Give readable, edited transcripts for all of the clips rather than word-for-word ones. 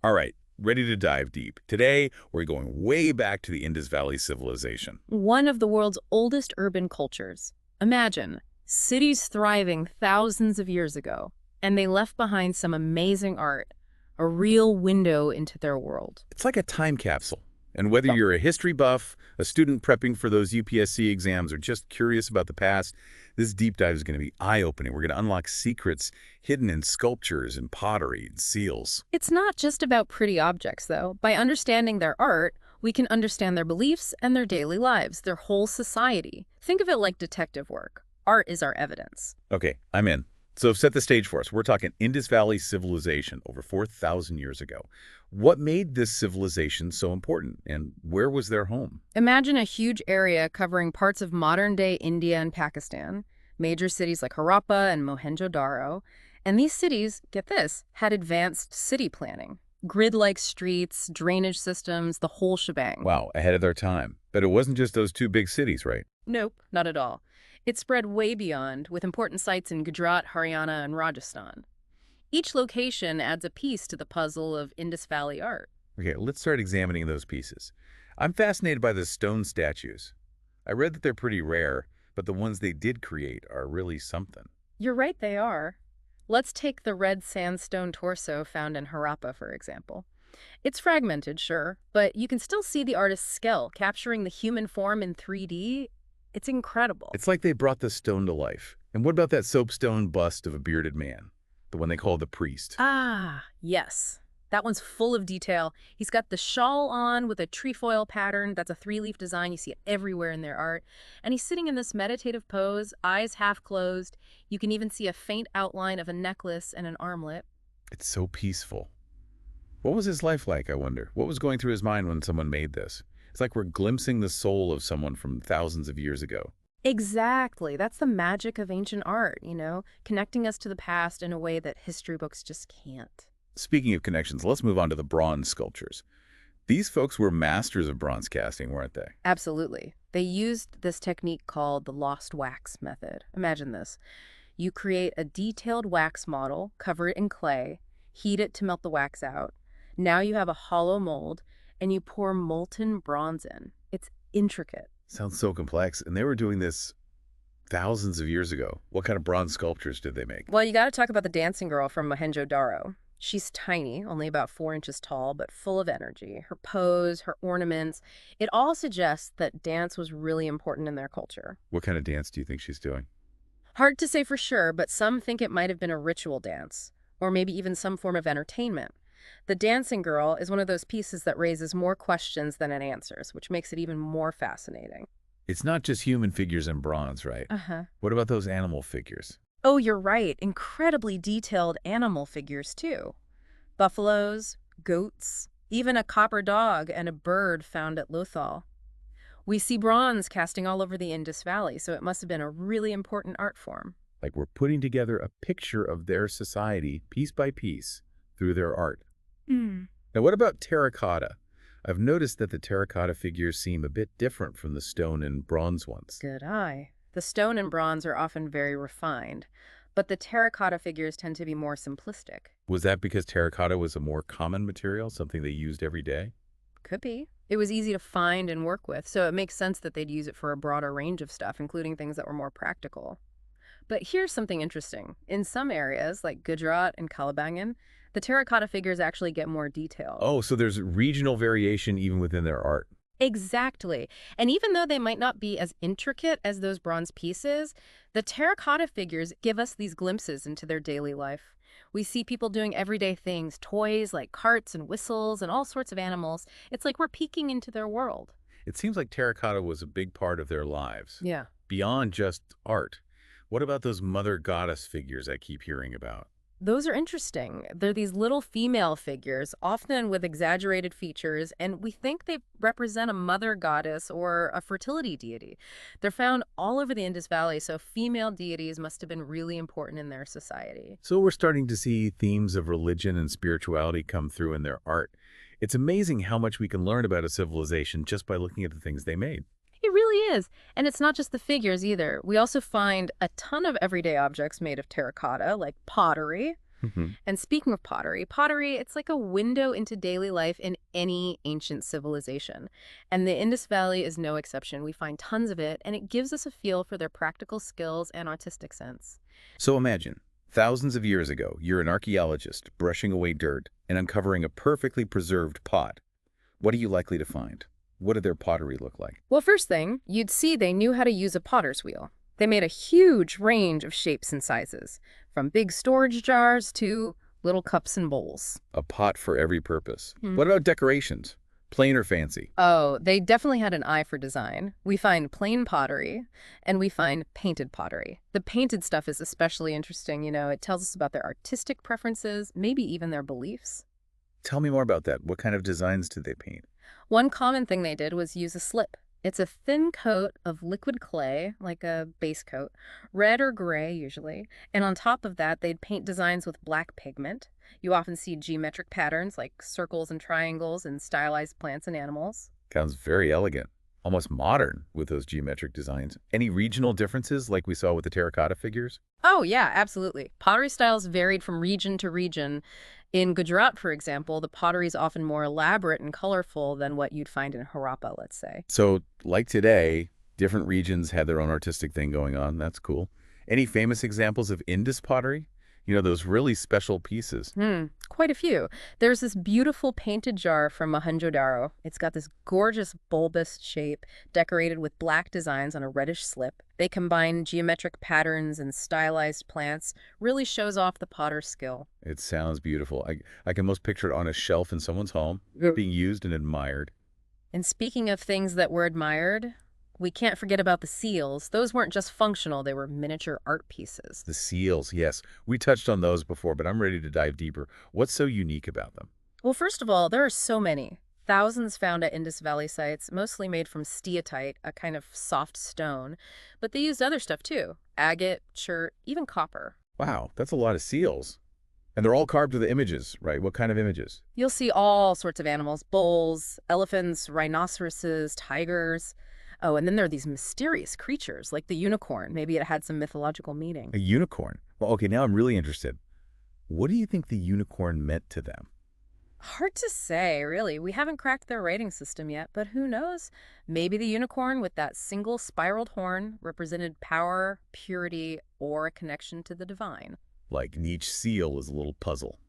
All right, ready to dive deep. Today, we're going way back to the Indus Valley civilization. One of the world's oldest urban cultures. Imagine, cities thriving thousands of years ago, and they left behind some amazing art, a real window into their world. It's like a time capsule. And whether you're a history buff, a student prepping for those UPSC exams, or just curious about the past, this deep dive is going to be eye-opening. We're going to unlock secrets hidden in sculptures and pottery and seals. It's not just about pretty objects, though. By understanding their art, we can understand their beliefs and their daily lives, their whole society. Think of it like detective work. Art is our evidence. Okay, I'm in. So set the stage for us. We're talking Indus Valley civilization over 4,000 years ago. What made this civilization so important, and where was their home? Imagine a huge area covering parts of modern-day India and Pakistan, major cities like Harappa and Mohenjo-daro. And these cities, get this, had advanced city planning. Grid-like streets, drainage systems, the whole shebang. Wow, ahead of their time. But it wasn't just those two big cities, right? Nope, not at all. It spread way beyond, with important sites in Gujarat, Haryana, and Rajasthan. Each location adds a piece to the puzzle of Indus Valley art. Okay, let's start examining those pieces. I'm fascinated by the stone statues. I read that they're pretty rare, but the ones they did create are really something. You're right, they are. Let's take the red sandstone torso found in Harappa, for example. It's fragmented, sure, but you can still see the artist's skill, capturing the human form in 3D. It's incredible. It's like they brought the stone to life. And what about that soapstone bust of a bearded man? The one they call the priest. Ah, yes. That one's full of detail. He's got the shawl on with a trefoil pattern. That's a three-leaf design. You see it everywhere in their art. And he's sitting in this meditative pose, eyes half closed. You can even see a faint outline of a necklace and an armlet. It's so peaceful. What was his life like, I wonder? What was going through his mind when someone made this? It's like we're glimpsing the soul of someone from thousands of years ago. Exactly. That's the magic of ancient art, connecting us to the past in a way that history books just can't. Speaking of connections, let's move on to the bronze sculptures. These folks were masters of bronze casting, weren't they? Absolutely. They used this technique called the lost wax method. Imagine this. You create a detailed wax model, cover it in clay, heat it to melt the wax out. Now you have a hollow mold, and you pour molten bronze in. It's intricate. Sounds so complex. And they were doing this thousands of years ago. What kind of bronze sculptures did they make? Well, you got to talk about the dancing girl from Mohenjo-daro. She's tiny, only about 4 inches tall, but full of energy. Her pose, her ornaments, it all suggests that dance was really important in their culture. What kind of dance do you think she's doing? Hard to say for sure, but some think it might have been a ritual dance, or maybe even some form of entertainment. The dancing girl is one of those pieces that raises more questions than it answers, which makes it even more fascinating. It's not just human figures in bronze, right? Uh-huh. What about those animal figures? Oh, you're right. Incredibly detailed animal figures, too. Buffaloes, goats, even a copper dog and a bird found at Lothal. We see bronze casting all over the Indus Valley, so it must have been a really important art form. Like we're putting together a picture of their society, piece by piece, through their art. Now, what about terracotta? I've noticed that the terracotta figures seem a bit different from the stone and bronze ones. Good eye. The stone and bronze are often very refined, but the terracotta figures tend to be more simplistic. Was that because terracotta was a more common material, something they used every day? Could be. It was easy to find and work with, so it makes sense that they'd use it for a broader range of stuff, including things that were more practical. But here's something interesting. In some areas, like Gujarat and Kalibangan, the terracotta figures actually get more detailed. Oh, so there's regional variation even within their art. Exactly. And even though they might not be as intricate as those bronze pieces, the terracotta figures give us these glimpses into their daily life. We see people doing everyday things, toys like carts and whistles and all sorts of animals. It's like we're peeking into their world. It seems like terracotta was a big part of their lives. Yeah. Beyond just art. What about those mother goddess figures I keep hearing about? Those are interesting. They're these little female figures, often with exaggerated features, and we think they represent a mother goddess or a fertility deity. They're found all over the Indus Valley, so female deities must have been really important in their society. So we're starting to see themes of religion and spirituality come through in their art. It's amazing how much we can learn about a civilization just by looking at the things they made. It really is. And it's not just the figures either. We also find a ton of everyday objects made of terracotta, like pottery. Hmm. And speaking of pottery, it's like a window into daily life in any ancient civilization. And the Indus Valley is no exception. We find tons of it, and it gives us a feel for their practical skills and artistic sense. So imagine, thousands of years ago, you're an archaeologist brushing away dirt and uncovering a perfectly preserved pot. What are you likely to find? What did their pottery look like? Well, first thing, you'd see they knew how to use a potter's wheel. They made a huge range of shapes and sizes, from big storage jars to little cups and bowls. A pot for every purpose. Hmm. What about decorations? Plain or fancy? Oh, they definitely had an eye for design. We find plain pottery and we find painted pottery. The painted stuff is especially interesting, it tells us about their artistic preferences, maybe even their beliefs. Tell me more about that. What kind of designs did they paint? One common thing they did was use a slip. It's a thin coat of liquid clay, like a base coat, red or gray usually, and on top of that they'd paint designs with black pigment. You often see geometric patterns like circles and triangles and stylized plants and animals. Sounds very elegant, almost modern with those geometric designs. Any regional differences like we saw with the terracotta figures? Oh, yeah, absolutely. Pottery styles varied from region to region. In Gujarat, for example, the pottery is often more elaborate and colorful than what you'd find in Harappa, let's say. So, like today, different regions had their own artistic thing going on. That's cool. Any famous examples of Indus pottery? Those really special pieces. Quite a few. There's this beautiful painted jar from Mohenjo-daro. It's got this gorgeous bulbous shape decorated with black designs on a reddish slip. They combine geometric patterns and stylized plants. Really shows off the potter's skill. It sounds beautiful. I can most picture it on a shelf in someone's home, being used and admired. And speaking of things that were admired, we can't forget about the seals. Those weren't just functional, they were miniature art pieces. The seals, yes. We touched on those before, but I'm ready to dive deeper. What's so unique about them? Well, first of all, there are so many. Thousands found at Indus Valley sites, mostly made from steatite, a kind of soft stone. But they used other stuff too: agate, chert, even copper. Wow, that's a lot of seals. And they're all carved with images, right? What kind of images? You'll see all sorts of animals: bulls, elephants, rhinoceroses, tigers. Oh, and then there are these mysterious creatures, like the unicorn. Maybe it had some mythological meaning. A unicorn. Well, okay, now I'm really interested. What do you think the unicorn meant to them? Hard to say, really. We haven't cracked their rating system yet, but who knows? Maybe the unicorn with that single spiraled horn represented power, purity, or a connection to the divine. Like each seal is a little puzzle.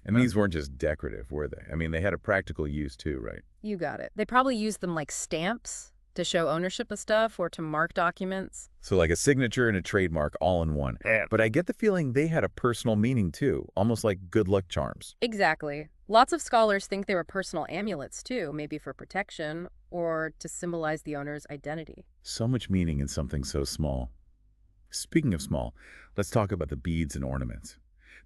And these weren't just decorative, were they? I mean, they had a practical use too, right? You got it. They probably used them like stamps to show ownership of stuff or to mark documents. So like a signature and a trademark all in one. But I get the feeling they had a personal meaning too, almost like good luck charms. Exactly. Lots of scholars think they were personal amulets too, maybe for protection or to symbolize the owner's identity. So much meaning in something so small. Speaking of small, let's talk about the beads and ornaments.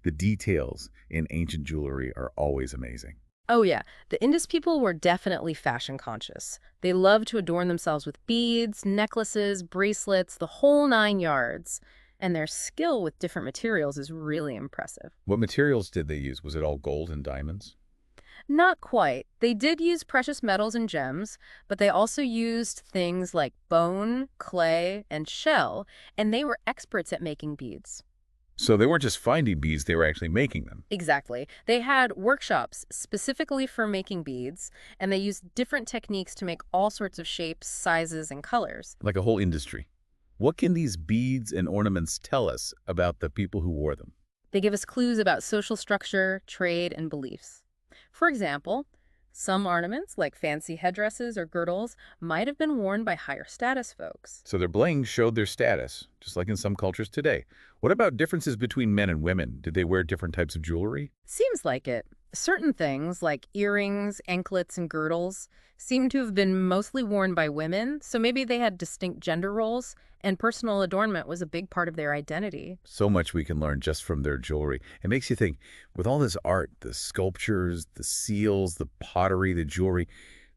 The details in ancient jewelry are always amazing. Oh yeah, the Indus people were definitely fashion conscious. They loved to adorn themselves with beads, necklaces, bracelets, the whole 9 yards. And their skill with different materials is really impressive. What materials did they use? Was it all gold and diamonds? Not quite. They did use precious metals and gems, but they also used things like bone, clay, and shell, and they were experts at making beads. So they weren't just finding beads, they were actually making them. Exactly. They had workshops specifically for making beads, and they used different techniques to make all sorts of shapes, sizes, and colors. Like a whole industry. What can these beads and ornaments tell us about the people who wore them? They give us clues about social structure, trade, and beliefs. For example, some ornaments, like fancy headdresses or girdles, might have been worn by higher status folks. So their bling showed their status, just like in some cultures today. What about differences between men and women? Did they wear different types of jewelry? Seems like it. Certain things, like earrings, anklets, and girdles, seem to have been mostly worn by women, so maybe they had distinct gender roles, and personal adornment was a big part of their identity. So much we can learn just from their jewelry. It makes you think, with all this art, the sculptures, the seals, the pottery, the jewelry,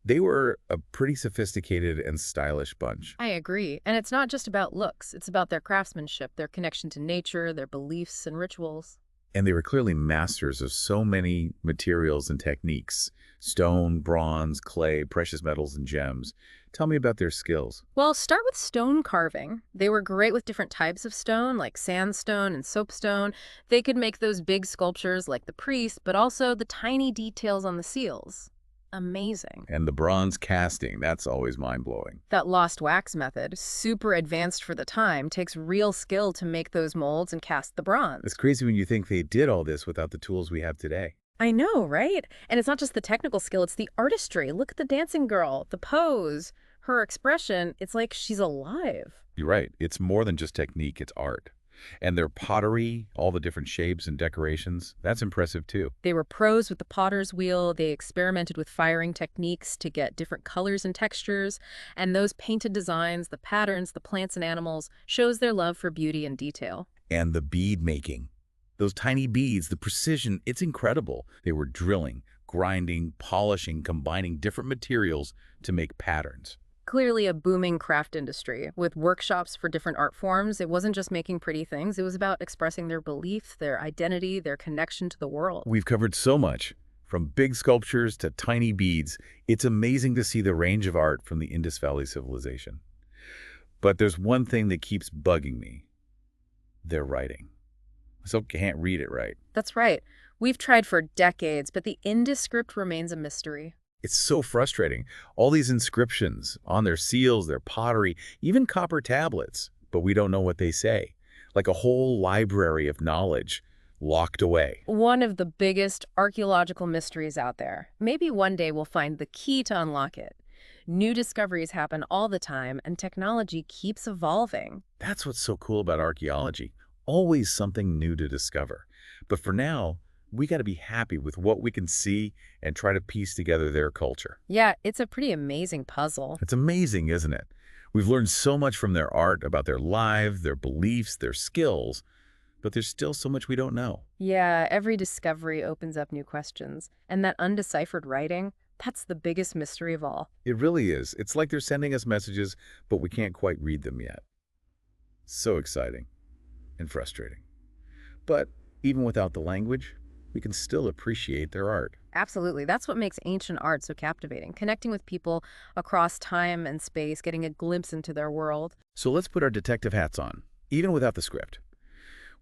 they were a pretty sophisticated and stylish bunch. I agree. And it's not just about looks. It's about their craftsmanship, their connection to nature, their beliefs and rituals. And they were clearly masters of so many materials and techniques: stone, bronze, clay, precious metals, and gems. Tell me about their skills. Well, start with stone carving. They were great with different types of stone, like sandstone and soapstone. They could make those big sculptures like the priest, but also the tiny details on the seals. Amazing. And the bronze casting, that's always mind-blowing. That lost wax method, super advanced for the time, takes real skill to make those molds and cast the bronze. It's crazy when you think they did all this without the tools we have today. I know, right? And it's not just the technical skill, it's the artistry. Look at the dancing girl, the pose, her expression. It's like she's alive. You're right. It's more than just technique, it's art. And their pottery, all the different shapes and decorations, that's impressive too. They were pros with the potter's wheel. They experimented with firing techniques to get different colors and textures. And those painted designs, the patterns, the plants and animals, shows their love for beauty and detail. And the bead making. Those tiny beads, the precision, it's incredible. They were drilling, grinding, polishing, combining different materials to make patterns. Clearly a booming craft industry with workshops for different art forms. It wasn't just making pretty things. It was about expressing their belief, their identity, their connection to the world. We've covered so much, from big sculptures to tiny beads. It's amazing to see the range of art from the Indus Valley civilization. But there's one thing that keeps bugging me: their writing. I still can't read it right. That's right. We've tried for decades, but the Indus script remains a mystery. It's so frustrating. All these inscriptions on their seals, their pottery, even copper tablets, but we don't know what they say. Like a whole library of knowledge locked away. One of the biggest archaeological mysteries out there. Maybe one day we'll find the key to unlock it. New discoveries happen all the time, and technology keeps evolving. That's what's so cool about archaeology. Always something new to discover. But for now, we got to be happy with what we can see and try to piece together their culture. Yeah, it's a pretty amazing puzzle. It's amazing, isn't it? We've learned so much from their art, about their lives, their beliefs, their skills, but there's still so much we don't know. Yeah, every discovery opens up new questions. And that undeciphered writing, that's the biggest mystery of all. It really is. It's like they're sending us messages, but we can't quite read them yet. So exciting and frustrating. But even without the language, we can still appreciate their art. Absolutely. That's what makes ancient art so captivating, connecting with people across time and space, getting a glimpse into their world. So let's put our detective hats on, even without the script.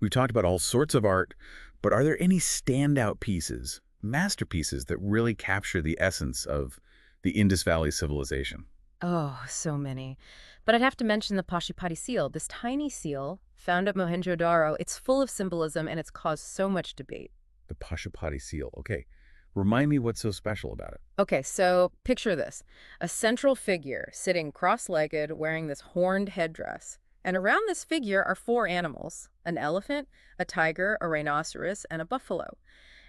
We've talked about all sorts of art, but are there any standout pieces, masterpieces that really capture the essence of the Indus Valley civilization? Oh, so many. But I'd have to mention the Pashupati seal, this tiny seal found at Mohenjo-Daro. It's full of symbolism and it's caused so much debate. The Pashupati seal. Okay, remind me what's so special about it. Okay, so picture this. A central figure sitting cross-legged wearing this horned headdress. And around this figure are four animals: an elephant, a tiger, a rhinoceros, and a buffalo.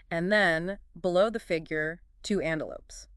And then, below the figure, two antelopes.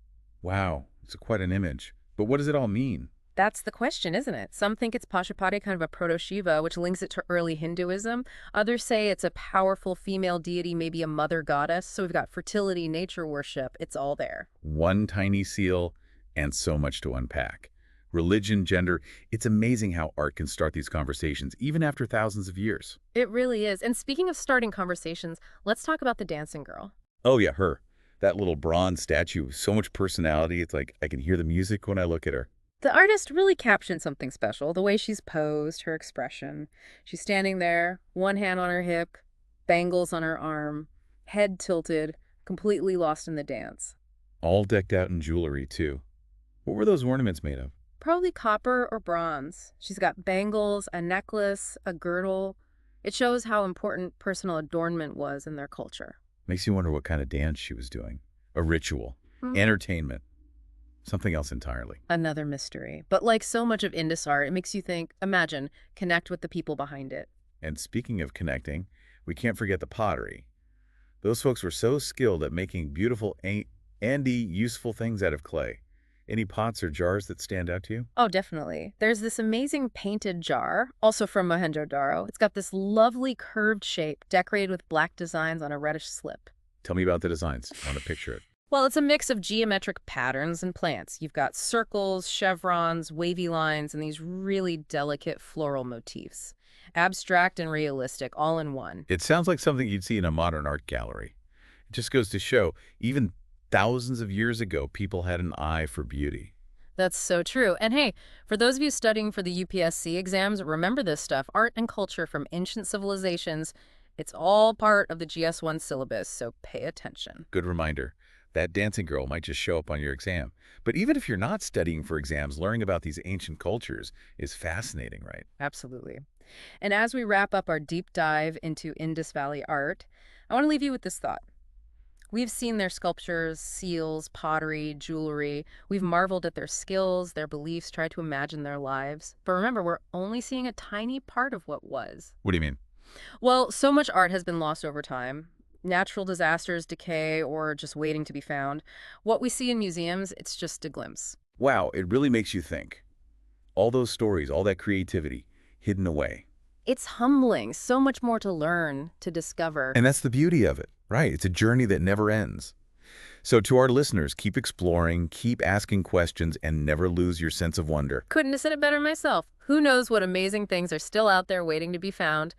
Wow, it's quite an image. But what does it all mean? That's the question, isn't it? Some think it's Pashupati, kind of a proto-Shiva, which links it to early Hinduism. Others say it's a powerful female deity, maybe a mother goddess. So we've got fertility, nature worship. It's all there. One tiny seal and so much to unpack. Religion, gender, it's amazing how art can start these conversations, even after thousands of years. It really is. And speaking of starting conversations, let's talk about the dancing girl. Oh yeah, her. That little bronze statue, so much personality. It's like I can hear the music when I look at her. The artist really captured something special, the way she's posed, her expression. She's standing there, one hand on her hip, bangles on her arm, head tilted, completely lost in the dance. All decked out in jewelry, too. What were those ornaments made of? Probably copper or bronze. She's got bangles, a necklace, a girdle. It shows how important personal adornment was in their culture. Makes you wonder what kind of dance she was doing. A ritual, entertainment, something else entirely. Another mystery. But like so much of Indus art, it makes you think, imagine, connect with the people behind it. And speaking of connecting, we can't forget the pottery. Those folks were so skilled at making beautiful and useful things out of clay. Any pots or jars that stand out to you? Oh, definitely. There's this amazing painted jar, also from Mohenjo-Daro. It's got this lovely curved shape, decorated with black designs on a reddish slip. Tell me about the designs. I want to picture it. Well, it's a mix of geometric patterns and plants. You've got circles, chevrons, wavy lines, and these really delicate floral motifs. Abstract and realistic, all in one. It sounds like something you'd see in a modern art gallery. It just goes to show, even thousands of years ago, people had an eye for beauty. That's so true. And hey, for those of you studying for the UPSC exams, remember this stuff. Art and culture from ancient civilizations, it's all part of the GS1 syllabus, so pay attention. Good reminder. That dancing girl might just show up on your exam. But even if you're not studying for exams, learning about these ancient cultures is fascinating, right? Absolutely. And as we wrap up our deep dive into Indus Valley art, I want to leave you with this thought. We've seen their sculptures, seals, pottery, jewelry. We've marveled at their skills, their beliefs, tried to imagine their lives. But remember, we're only seeing a tiny part of what was. What do you mean? Well, so much art has been lost over time. Natural disasters, decay, or just waiting to be found. What we see in museums, it's just a glimpse. Wow, it really makes you think. All those stories, all that creativity, hidden away. It's humbling, so much more to learn, to discover. And that's the beauty of it, right? It's a journey that never ends. So to our listeners, keep exploring, keep asking questions, and never lose your sense of wonder. Couldn't have said it better myself. Who knows what amazing things are still out there waiting to be found?